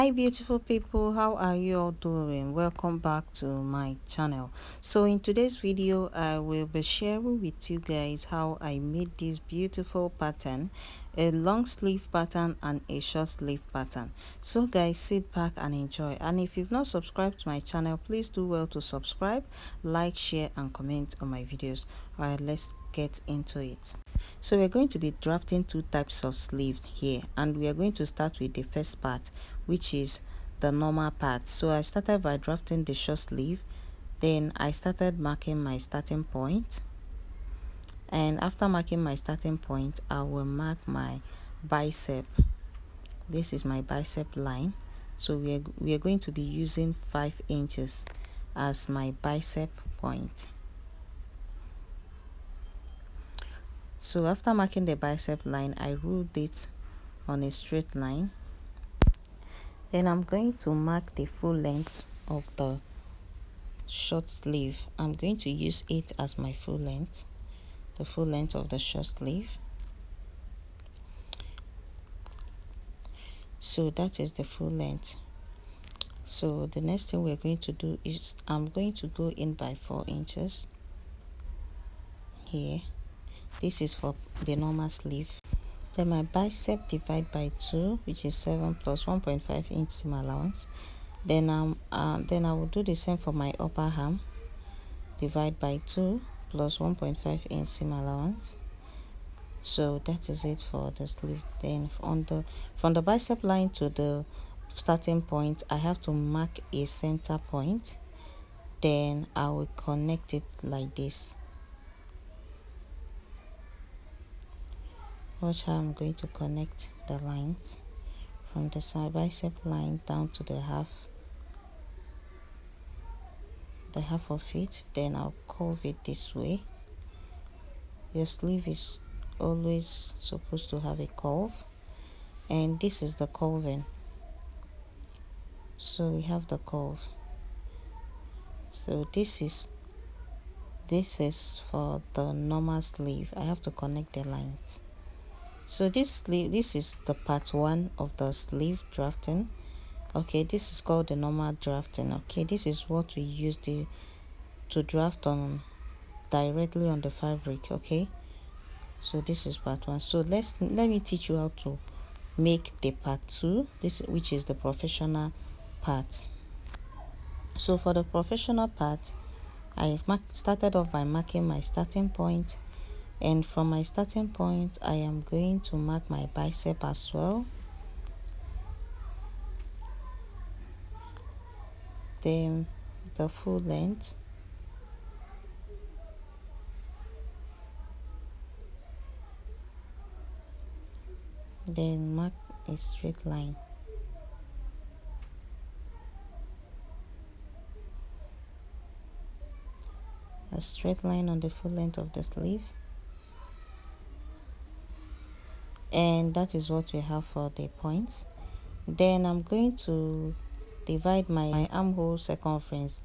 Hi beautiful people, how are you all doing? Welcome back to my channel. So in today's video I will be sharing with you guys how I made this beautiful pattern, a long sleeve pattern and a short sleeve pattern. So guys, sit back and enjoy, and if you've not subscribed to my channel, please do well to subscribe, like, share and comment on my videos. All right, let's get into it. So we're going to be drafting two types of sleeve here, and we are going to start with the first part, which is the normal part. So I started by drafting the short sleeve, then I started marking my starting point, and after marking my starting point I will mark my bicep. This is my bicep line, so we are going to be using 5 inches as my bicep point. So after marking the bicep line, I ruled it on a straight line. Then I'm going to mark the full length of the short sleeve. I'm going to use it as my full length, the full length of the short sleeve. So that is the full length. So the next thing we're going to do is I'm going to go in by 4 inches here. This is for the normal sleeve. Then my bicep divide by 2, which is 7 plus 1.5 inch seam allowance. Then I will do the same for my upper arm. Divide by 2 plus 1.5 inch seam allowance. So that is it for the sleeve. Then from the bicep line to the starting point, I have to mark a center point. Then I will connect it like this. Watch how I'm going to connect the lines from the side bicep line down to the half of it. Then I'll curve it this way. Your sleeve is always supposed to have a curve, and this is the curving. So we have the curve. So this is for the normal sleeve. I have to connect the lines. So this is the part 1 of the sleeve drafting. Okay, this is called the normal drafting. Okay, this is what we use to draft on directly on the fabric. Okay, so this is part 1. So let me teach you how to make the part 2, which is the professional part. So for the professional part, I started off by marking my starting point, and from my starting point I am going to mark my bicep as well. Then the full length, then mark a straight line. A straight line on the full length of the sleeve. And that is what we have for the points. Then I'm going to divide my armhole circumference.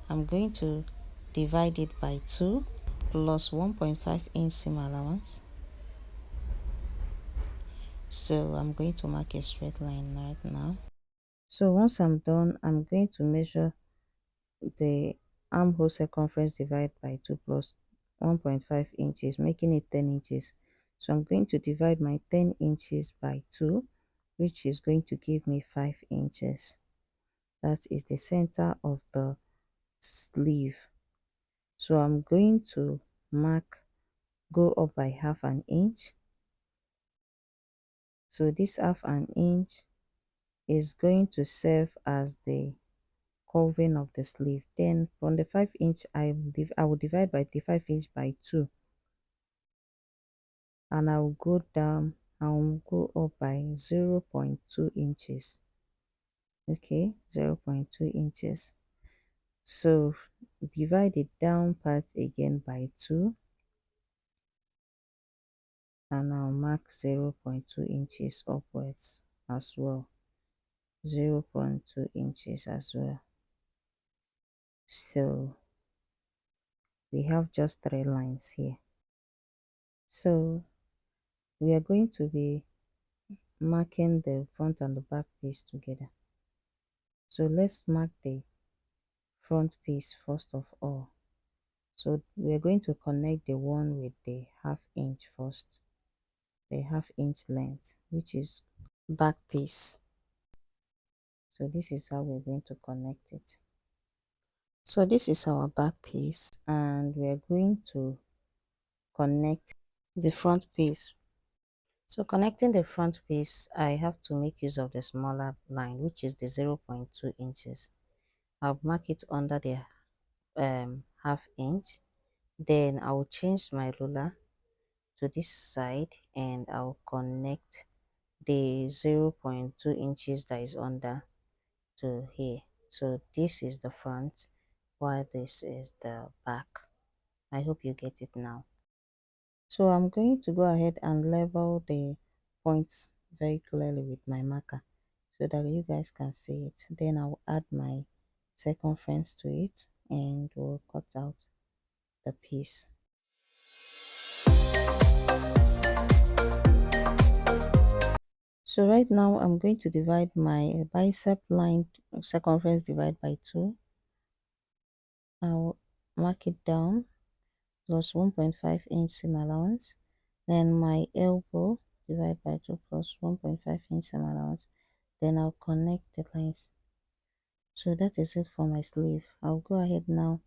I'm going to divide it by 2 plus 1.5 inch seam allowance. So I'm going to mark a straight line right now. So once I'm done, I'm going to measure the armhole circumference divided by 2 plus 1.5 inches, making it 10 inches. So I'm going to divide my 10 inches by 2, which is going to give me 5 inches. That is the center of the sleeve. So I'm going to go up by half an inch. So this half an inch is going to serve as the curving of the sleeve. Then from the 5 inch, I will divide by the 5 inch by 2, and I will go down. I will go up by 0.2 inches. Okay, 0.2 inches. So divide the down part again by 2, and I'll mark 0.2 inches upwards as well. 0.2 inches as well. So we have just 3 lines here. So we are going to be marking the front and the back piece together. So let's mark the front piece first of all. So we're going to connect the one with the half inch first, the half-inch length, which is back piece. So this is how we're going to connect it. So this is our back piece, and we're going to connect the front piece. So connecting the front piece, I have to make use of the smaller line, which is the 0.2 inches. I'll mark it under the half inch. Then I'll change my ruler to this side and I'll connect the 0.2 inches that is under to here. So this is the front while this is the back. I hope you get it now. So I'm going to go ahead and level the points very clearly with my marker so that you guys can see it. Then I'll add my circumference to it and we'll cut out the piece. So right now I'm going to divide my bicep line circumference divide by 2. I'll mark it down plus 1.5 inch seam allowance. Then my elbow divide by 2 plus 1.5 inch seam allowance. Then I'll connect the lines. So that is it for my sleeve. I'll go ahead now.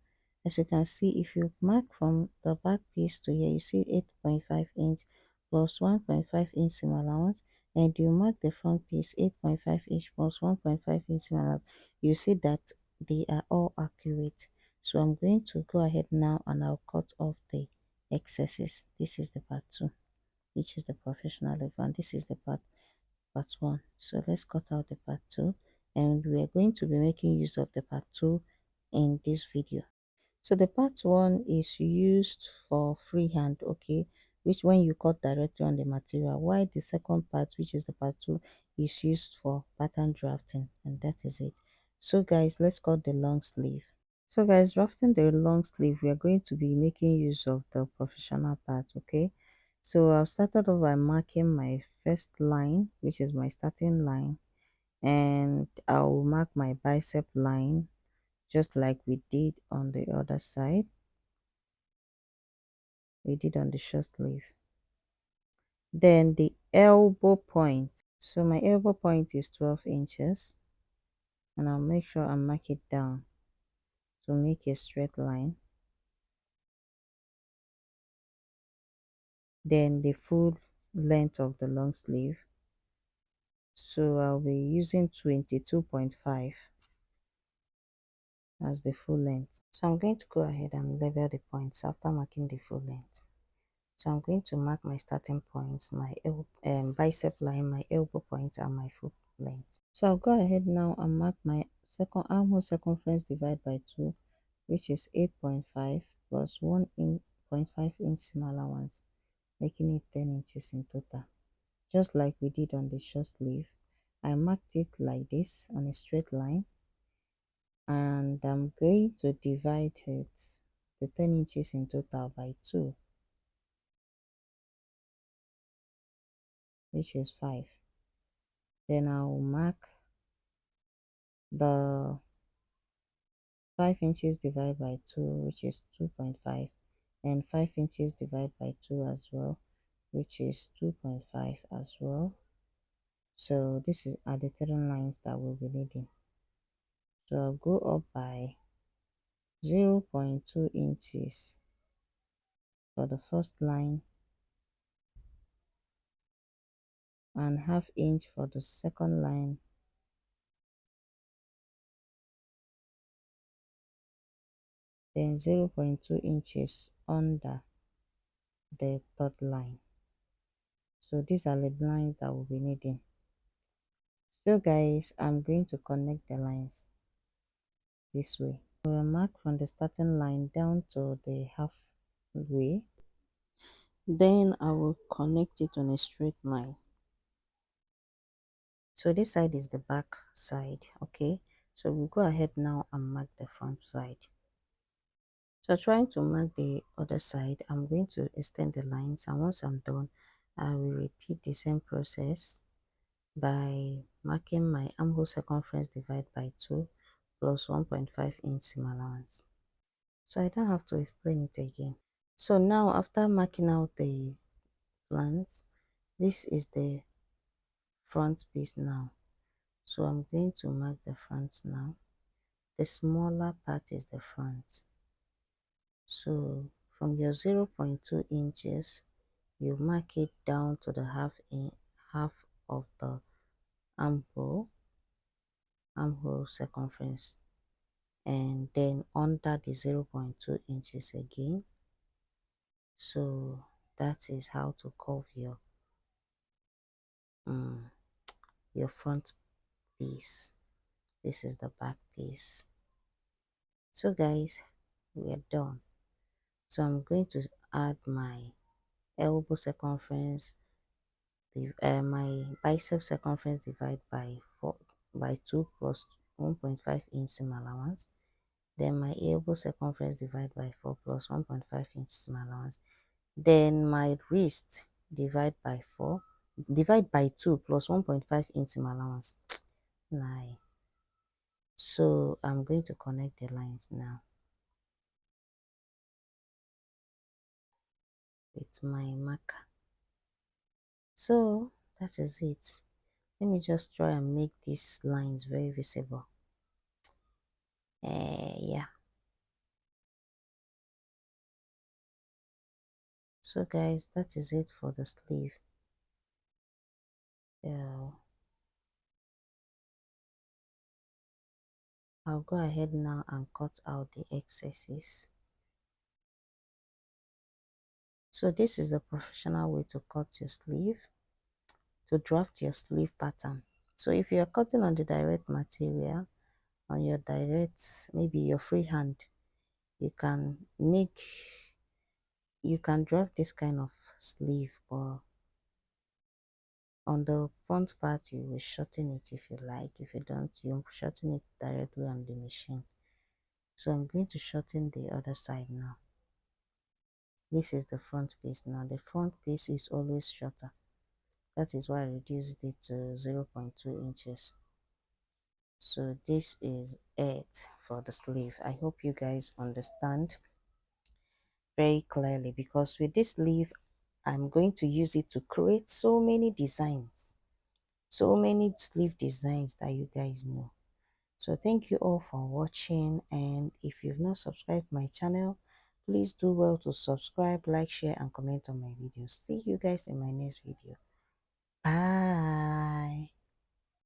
As you can see, if you mark from the back piece to here, you see 8.5 inch plus 1.5 inch seam allowance, and you mark the front piece 8.5 inch plus 1.5 inch seam allowance, you see that they are all accurate. So I'm going to go ahead now and I'll cut off the excesses. This is the part 2, which is the professional level, and this is the part 1. So let's cut out the part 2, and we are going to be making use of the part 2 in this video. So the part 1 is used for freehand, okay, which when you cut directly on the material, while the second part, which is the part 2, is used for pattern drafting, and that is it. So guys, let's cut the long sleeve. So guys, drafting the long sleeve, we are going to be making use of the professional part, okay. So I've started off by marking my first line, which is my starting line, and I'll mark my bicep line just like we did on the other side. We did on the short sleeve. Then the elbow point. So my elbow point is 12 inches, and I'll make sure I mark it down to make a straight line. Then the full length of the long sleeve. So I'll be using 22.5 as the full length. So I'm going to go ahead and level the points after marking the full length. So I'm going to mark my starting points, my bicep line, my elbow point, and my full length. So I'll go ahead now and mark my second armhole circumference divided by 2, which is 8.5 plus 1.5 inch seam allowance, making it 10 inches in total. Just like we did on the short sleeve, I marked it like this on a straight line, and I'm going to divide it, the 10 inches in total, by 2, which is 5. Then I'll mark the 5 inches divided by 2, which is 2.5, and 5 inches divided by 2 as well, which is 2.5 as well. So this is are the 3 lines that we'll be needing. So I'll go up by 0.2 inches for the first line and half inch for the second line, then 0.2 inches under the third line. So these are the lines that we'll be needing. So guys, I'm going to connect the lines this way. I will mark from the starting line down to the halfway. Then I will connect it on a straight line. So this side is the back side, okay. So we'll go ahead now and mark the front side. So trying to mark the other side, I'm going to extend the lines, and once I'm done, I will repeat the same process by marking my armhole circumference divided by 2 plus 1.5 inch seam allowance. So I don't have to explain it again. So now after marking out the flange, this is the front piece now. So I'm going to mark the front now. The smaller part is the front. So from your 0.2 inches, you mark it down to the half of the armhole circumference, and then under the 0.2 inches again. So that is how to curve um, your front piece. This is the back piece. So guys, we're done. So I'm going to add my elbow circumference, my bicep circumference divided by 2 plus 1.5 inch seam allowance. Then my elbow circumference divided by 4 plus 1.5 inch seam allowance. Then my wrist divide by 2 plus 1.5 inch seam allowance. 9. So I'm going to connect the lines now with my marker. So that is it. Let me just try and make these lines very visible. Yeah. So guys, that is it for the sleeve. Yeah. I'll go ahead now and cut out the excesses. So this is the professional way to cut your sleeve, to draft your sleeve pattern. So if you are cutting on the direct material, on your direct, maybe your freehand, you can draft this kind of sleeve, but on the front part you will shorten it if you like. If you don't, you shorten it directly on the machine. So I'm going to shorten the other side now. This is the front piece now. The front piece is always shorter. That is why I reduced it to 0.2 inches. So this is it for the sleeve. I hope you guys understand very clearly, because with this sleeve I'm going to use it to create so many designs, so many sleeve designs that you guys know. So thank you all for watching, and if you've not subscribed my channel, please do well to subscribe, like, share and comment on my videos. See you guys in my next video. Bye.